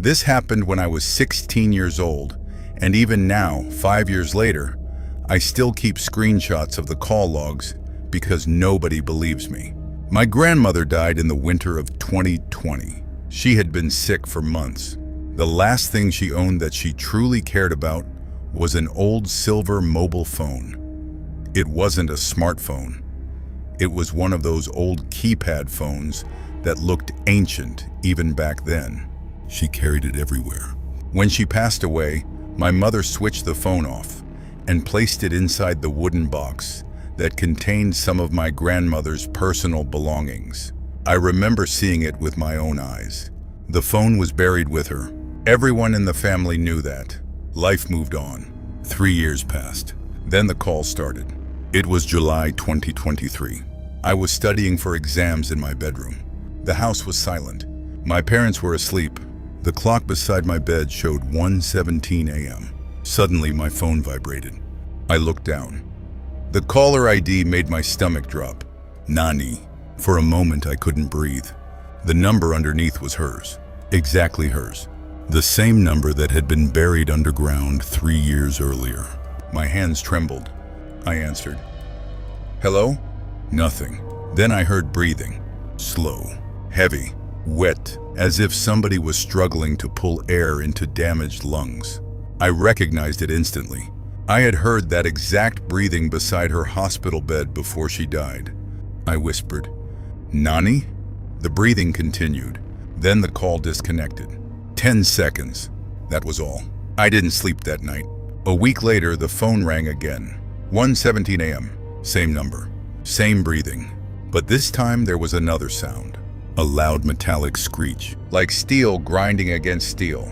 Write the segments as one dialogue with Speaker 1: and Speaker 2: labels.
Speaker 1: This happened when I was 16 years old, and even now, 5 years later, I still keep screenshots of the call logs because nobody believes me. My grandmother died in the winter of 2020. She had been sick for months. The last thing she owned that she truly cared about was an old silver mobile phone. It wasn't a smartphone. It was one of those old keypad phones that looked ancient even back then. She carried it everywhere. When she passed away, my mother switched the phone off and placed it inside the wooden box that contained some of my grandmother's personal belongings. I remember seeing it with my own eyes. The phone was buried with her. Everyone in the family knew that. Life moved on. 3 years passed. Then the call started. It was July 2023. I was studying for exams in my bedroom. The house was silent. My parents were asleep. The clock beside my bed showed 1:17 a.m. Suddenly, my phone vibrated. I looked down. The caller ID made my stomach drop. Nani. For a moment, I couldn't breathe. The number underneath was hers. Exactly hers. The same number that had been buried underground 3 years earlier. My hands trembled. I answered. Hello? Nothing. Then I heard breathing. Slow, heavy, wet, as if somebody was struggling to pull air into damaged lungs. I recognized it instantly. I had heard that exact breathing beside her hospital bed before she died. I whispered, Nani? The breathing continued. Then the call disconnected. 10 seconds. That was all. I didn't sleep that night. A week later, the phone rang again. 1:17 a.m. Same number. Same breathing. But this time there was another sound. A loud metallic screech, like steel grinding against steel.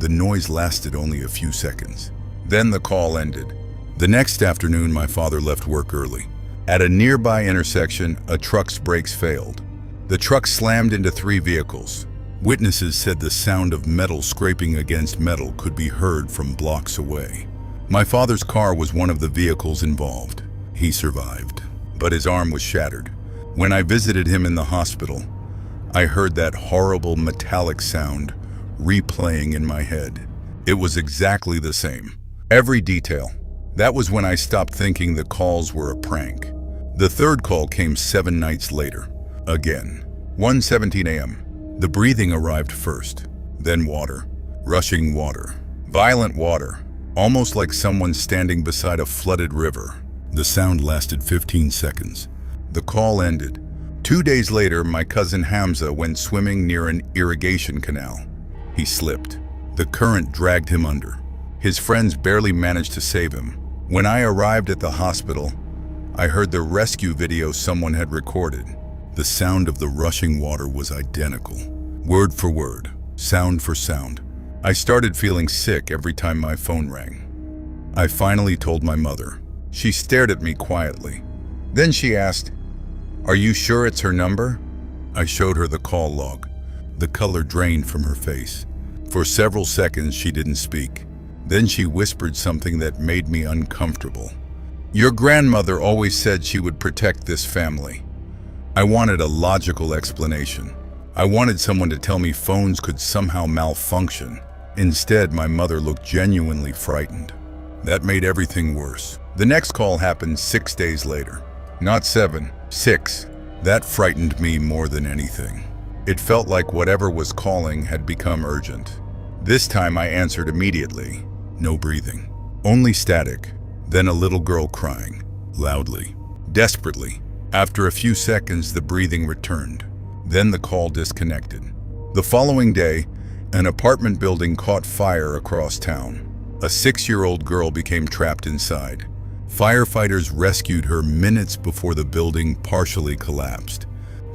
Speaker 1: The noise lasted only a few seconds. Then the call ended. The next afternoon, my father left work early. At a nearby intersection, a truck's brakes failed. The truck slammed into 3 vehicles. Witnesses said the sound of metal scraping against metal could be heard from blocks away. My father's car was one of the vehicles involved. He survived, but his arm was shattered. When I visited him in the hospital, I heard that horrible metallic sound replaying in my head. It was exactly the same. Every detail. That was when I stopped thinking the calls were a prank. The third call came 7 nights later. Again. 1:17 a.m. The breathing arrived first. Then water. Rushing water. Violent water. Almost like someone standing beside a flooded river. The sound lasted 15 seconds. The call ended. 2 days later, my cousin Hamza went swimming near an irrigation canal. He slipped. The current dragged him under. His friends barely managed to save him. When I arrived at the hospital, I heard the rescue video someone had recorded. The sound of the rushing water was identical. Word for word, sound for sound. I started feeling sick every time my phone rang. I finally told my mother. She stared at me quietly. Then she asked, "Are you sure it's her number?" I showed her the call log. The color drained from her face. For several seconds, she didn't speak. Then she whispered something that made me uncomfortable. "Your grandmother always said she would protect this family." I wanted a logical explanation. I wanted someone to tell me phones could somehow malfunction. Instead, my mother looked genuinely frightened. That made everything worse. The next call happened 6 days later. Not 7, 6. That frightened me more than anything. It felt like whatever was calling had become urgent. This time I answered immediately. No breathing. Only static. Then a little girl crying. Loudly. Desperately. After a few seconds, the breathing returned. Then the call disconnected. The following day, an apartment building caught fire across town. A 6-year-old girl became trapped inside. Firefighters rescued her minutes before the building partially collapsed.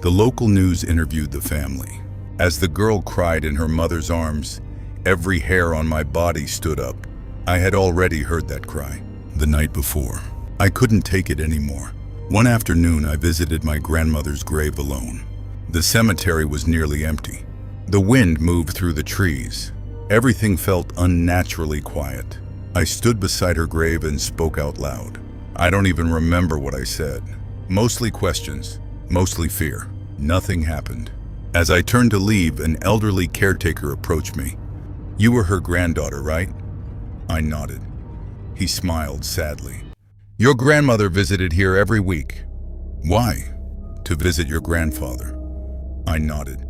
Speaker 1: The local news interviewed the family. As the girl cried in her mother's arms, every hair on my body stood up. I had already heard that cry the night before. I couldn't take it anymore. One afternoon, I visited my grandmother's grave alone. The cemetery was nearly empty. The wind moved through the trees. Everything felt unnaturally quiet. I stood beside her grave and spoke out loud. I don't even remember what I said. Mostly questions, mostly fear. Nothing happened. As I turned to leave, an elderly caretaker approached me. You were her granddaughter, right? I nodded. He smiled sadly. Your grandmother visited here every week. Why? To visit your grandfather. I nodded.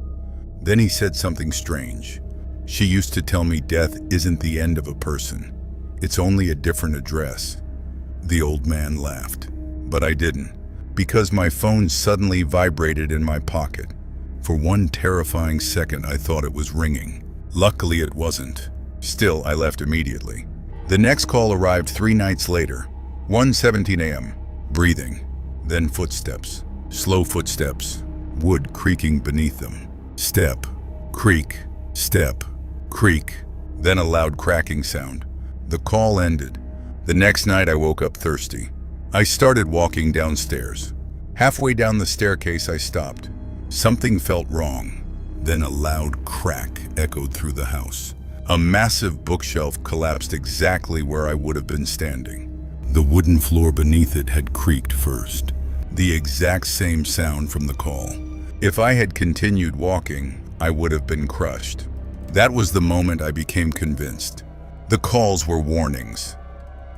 Speaker 1: Then he said something strange. She used to tell me death isn't the end of a person. It's only a different address. The old man laughed, but I didn't, because my phone suddenly vibrated in my pocket. For one terrifying second, I thought it was ringing. Luckily, it wasn't. Still, I left immediately. The next call arrived 3 nights later, 1:17 a.m., breathing, then footsteps, slow footsteps, wood creaking beneath them. Step, creak, step, creak, then a loud cracking sound. The call ended. The next night I woke up thirsty. I started walking downstairs. Halfway down the staircase I stopped. Something felt wrong. Then a loud crack echoed through the house. A massive bookshelf collapsed exactly where I would have been standing. The wooden floor beneath it had creaked first. The exact same sound from the call. If I had continued walking, I would have been crushed. That was the moment I became convinced. The calls were warnings.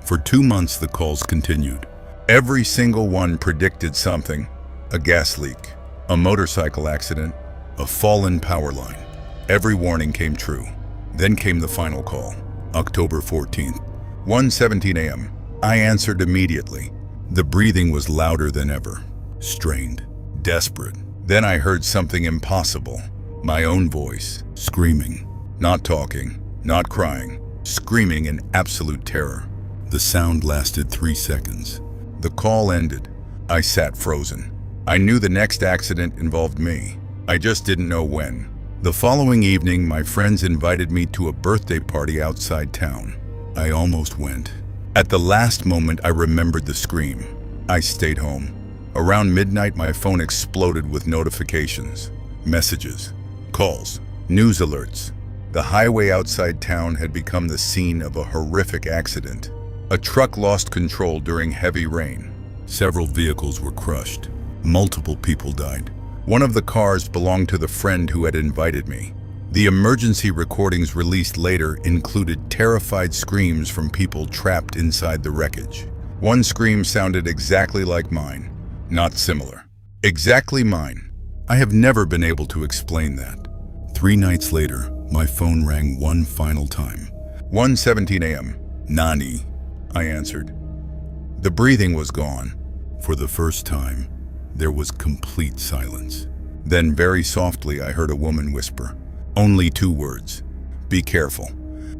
Speaker 1: For 2 months, the calls continued. Every single one predicted something: a gas leak, a motorcycle accident, a fallen power line. Every warning came true. Then came the final call, October 14th, 1:17 a.m. I answered immediately. The breathing was louder than ever, strained, desperate. Then I heard something impossible. My own voice, screaming, not talking, not crying, screaming in absolute terror. The sound lasted 3 seconds. The call ended. I sat frozen. I knew the next accident involved me. I just didn't know when. The following evening, my friends invited me to a birthday party outside town. I almost went. At the last moment, I remembered the scream. I stayed home. Around midnight, my phone exploded with notifications, messages, calls, news alerts. The highway outside town had become the scene of a horrific accident. A truck lost control during heavy rain. Several vehicles were crushed. Multiple people died. One of the cars belonged to the friend who had invited me. The emergency recordings released later included terrified screams from people trapped inside the wreckage. One scream sounded exactly like mine, not similar. Exactly mine. I have never been able to explain that. 3 nights later, my phone rang one final time. 1:17 a.m. Nani, I answered. The breathing was gone. For the first time, there was complete silence. Then very softly I heard a woman whisper, only 2 words, "Be careful."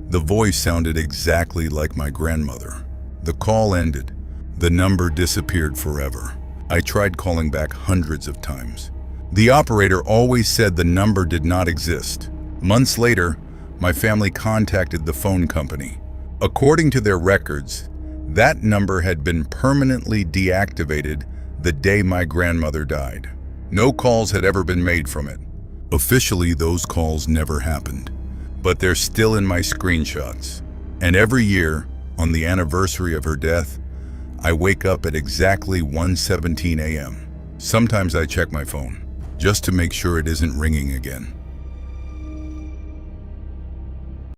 Speaker 1: The voice sounded exactly like my grandmother. The call ended. The number disappeared forever. I tried calling back hundreds of times. The operator always said the number did not exist. Months later, my family contacted the phone company. According to their records, that number had been permanently deactivated the day my grandmother died. No calls had ever been made from it. Officially, those calls never happened, but they're still in my screenshots. And every year, on the anniversary of her death, I wake up at exactly 1:17 a.m. Sometimes I check my phone, just to make sure it isn't ringing again.